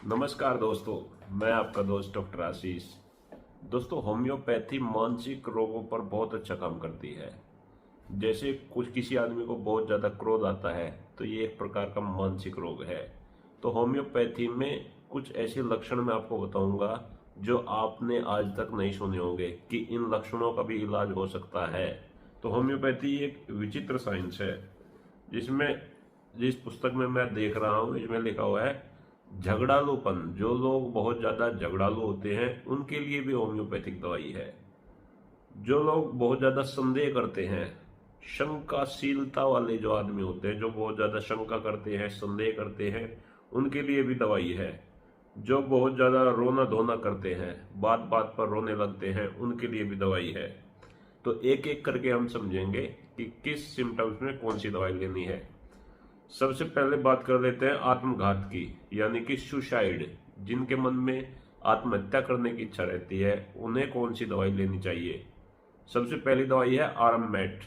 नमस्कार दोस्तों, मैं आपका दोस्त डॉक्टर आशीष। दोस्तों, होम्योपैथी मानसिक रोगों पर बहुत अच्छा काम करती है। जैसे कुछ किसी आदमी को बहुत ज़्यादा क्रोध आता है तो ये एक प्रकार का मानसिक रोग है। तो होम्योपैथी में कुछ ऐसे लक्षण मैं आपको बताऊंगा जो आपने आज तक नहीं सुने होंगे कि इन लक्षणों का भी इलाज हो सकता है। तो होम्योपैथी एक विचित्र साइंस है जिसमें जिस पुस्तक में मैं देख रहा हूँ इसमें लिखा हुआ है झगड़ालूपन। जो लोग बहुत ज्यादा झगड़ालू होते हैं उनके लिए भी होम्योपैथिक दवाई है। जो लोग बहुत ज्यादा संदेह करते हैं, शंकाशीलता वाले जो आदमी होते हैं, जो बहुत ज्यादा शंका करते हैं, संदेह करते हैं, उनके लिए भी दवाई है। जो बहुत ज्यादा रोना धोना करते हैं, बात बात पर रोने लगते हैं, उनके लिए भी दवाई है। तो एक एक करके हम समझेंगे कि किस सिम्टम्स में कौन सी दवाई लेनी है। सबसे पहले बात कर लेते हैं आत्मघात की, यानी कि सुसाइड। जिनके मन में आत्महत्या करने की इच्छा रहती है उन्हें कौन सी दवाई लेनी चाहिए। सबसे पहली दवाई है आराममेट।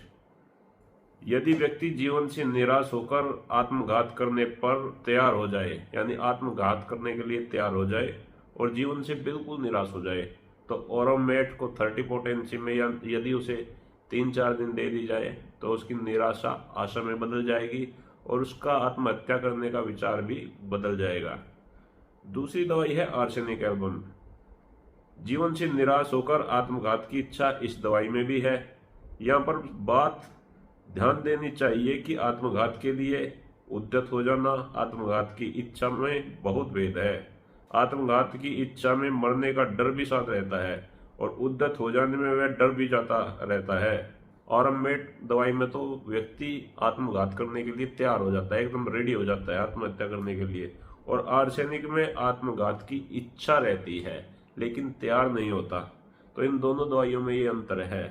यदि व्यक्ति जीवन से निराश होकर आत्मघात करने पर तैयार हो जाए, यानी आत्मघात करने के लिए तैयार हो जाए और जीवन से बिल्कुल निराश हो जाए, तो आराममेट को 30 पोटेंसी में या यदि उसे 3-4 दिन दे दी जाए तो उसकी निराशा आशा में बदल जाएगी और उसका आत्महत्या करने का विचार भी बदल जाएगा। दूसरी दवाई है आर्सेनिक एल्बम। जीवन से निराश होकर आत्मघात की इच्छा इस दवाई में भी है। यहाँ पर बात ध्यान देनी चाहिए कि आत्मघात के लिए उद्यत हो जाना, आत्मघात की इच्छा में बहुत भेद है। आत्मघात की इच्छा में मरने का डर भी साथ रहता है और उद्यत हो जाने में वह डर भी जाता रहता है। आराममेट दवाई में तो व्यक्ति आत्मघात करने के लिए तैयार हो जाता है, एकदम रेडी हो जाता है आत्महत्या करने के लिए। और आर्सेनिक में आत्मघात की इच्छा रहती है लेकिन तैयार नहीं होता। तो इन दोनों दवाइयों में ये अंतर है।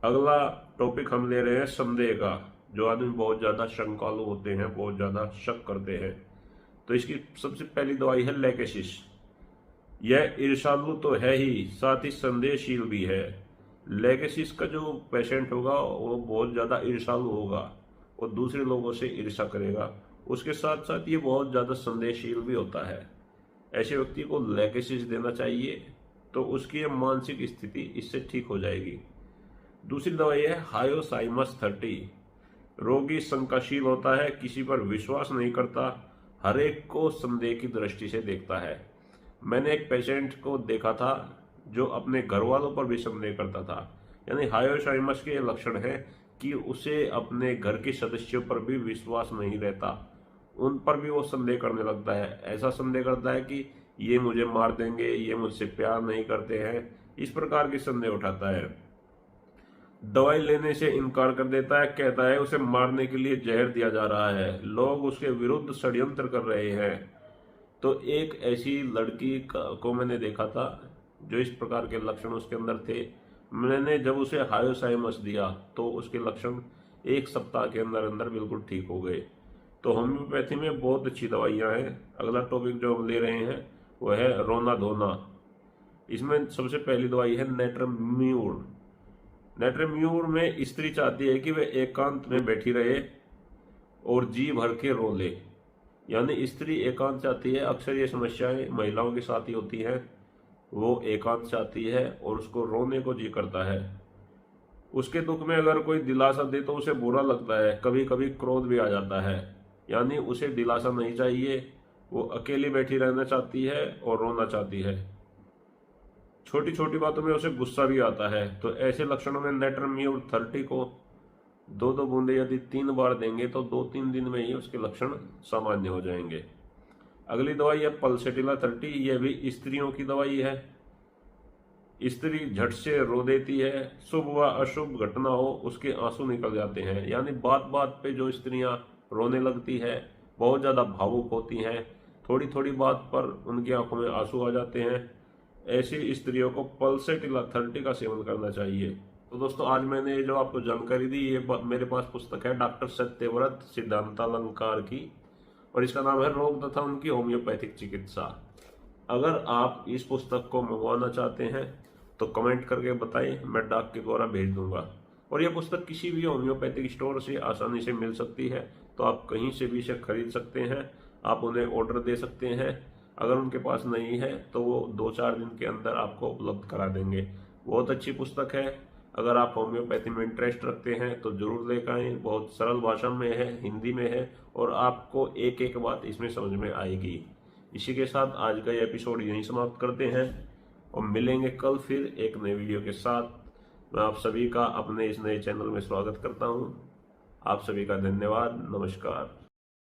अगला टॉपिक हम ले रहे हैं संदेह का। जो आदमी बहुत ज्यादा शंकालु होते हैं, बहुत ज्यादा शक करते हैं, तो इसकी सबसे पहली दवाई है लैकेसिस। यह ईर्ष्यालु तो है ही, साथ ही संदेहशील भी है। लेगेसिस का जो पेशेंट होगा वो बहुत ज्यादा ईर्ष्यालु होगा और दूसरे लोगों से ईर्ष्या करेगा। उसके साथ साथ ये बहुत ज्यादा संदेहशील भी होता है। ऐसे व्यक्ति को लेगेसिस देना चाहिए तो उसकी ये मानसिक स्थिति इससे ठीक हो जाएगी। दूसरी दवाई है हायोसाइमस 30। रोगी शंकाशील होता है, किसी पर विश्वास नहीं करता, हर एक को संदेह की दृष्टि से देखता है। मैंने एक पेशेंट को देखा था जो अपने घर वालों पर भी संदेह करता था। यानी हायोसाइमस के लक्षण है कि उसे अपने घर के सदस्यों पर भी विश्वास नहीं रहता, उन पर भी वो संदेह करने लगता है। ऐसा संदेह करता है कि ये मुझे मार देंगे, ये मुझसे प्यार नहीं करते हैं, इस प्रकार की संदेह उठाता है। दवाई लेने से इनकार कर देता है, कहता है उसे मारने के लिए जहर दिया जा रहा है, लोग उसके विरुद्ध षड्यंत्र कर रहे हैं। तो एक ऐसी लड़की को मैंने देखा था जो इस प्रकार के लक्षण उसके अंदर थे। मैंने जब उसे हायोसाइमस दिया तो उसके लक्षण 1 सप्ताह के अंदर अंदर बिल्कुल ठीक हो गए। तो होम्योपैथी में बहुत अच्छी दवाइयाँ हैं। अगला टॉपिक जो हम ले रहे हैं वह है रोना धोना। इसमें सबसे पहली दवाई है नेट्रम्यूर। नेट्रम्यूर में स्त्री चाहती है कि वह एकांत में बैठी रहे और जी भर के रो ले। यानी स्त्री एकांत चाहती है। अक्सर ये समस्याएं महिलाओं के साथ ही होती हैं। वो एकांत चाहती है और उसको रोने को जी करता है। उसके दुख में अगर कोई दिलासा दे तो उसे बुरा लगता है, कभी कभी क्रोध भी आ जाता है। यानी उसे दिलासा नहीं चाहिए, वो अकेली बैठी रहना चाहती है और रोना चाहती है। छोटी छोटी बातों में उसे गुस्सा भी आता है। तो ऐसे लक्षणों में नेट्रम्यूर 30 को 2-2 बूंदे यदि 3 बार देंगे तो 2-3 दिन में ही उसके लक्षण सामान्य हो जाएंगे। अगली दवाई है पल्सेटिला 30। यह भी स्त्रियों की दवाई है। स्त्री झट से रो देती है, शुभ व अशुभ घटना हो उसके आंसू निकल जाते हैं। यानी बात बात पे जो स्त्रियां रोने लगती है, बहुत ज्यादा भावुक होती हैं, थोड़ी थोड़ी बात पर उनकी आंखों में आंसू आ जाते हैं, ऐसी स्त्रियों को पल्सेटिला 30 का सेवन करना चाहिए। तो दोस्तों, आज मैंने जो आपको जानकारी दी, ये मेरे पास पुस्तक है डॉक्टर सत्यव्रत सिद्धांतालंकार की, और इसका नाम है रोग तथा उनकी होम्योपैथिक चिकित्सा। अगर आप इस पुस्तक को मंगवाना चाहते हैं तो कमेंट करके बताएं, मैं डाक के द्वारा भेज दूंगा। और यह पुस्तक किसी भी होम्योपैथिक स्टोर से आसानी से मिल सकती है, तो आप कहीं से भी इसे खरीद सकते हैं। आप उन्हें ऑर्डर दे सकते हैं। अगर उनके पास नहीं है तो वो 2-4 दिन के अंदर आपको उपलब्ध करा देंगे। बहुत अच्छी पुस्तक है। अगर आप होम्योपैथी में इंटरेस्ट रखते हैं तो जरूर लेकर आएं। बहुत सरल भाषा में है, हिंदी में है और आपको एक एक बात इसमें समझ में आएगी। इसी के साथ आज का ये एपिसोड यहीं समाप्त करते हैं और मिलेंगे कल फिर एक नए वीडियो के साथ। मैं आप सभी का अपने इस नए चैनल में स्वागत करता हूं। आप सभी का धन्यवाद। नमस्कार।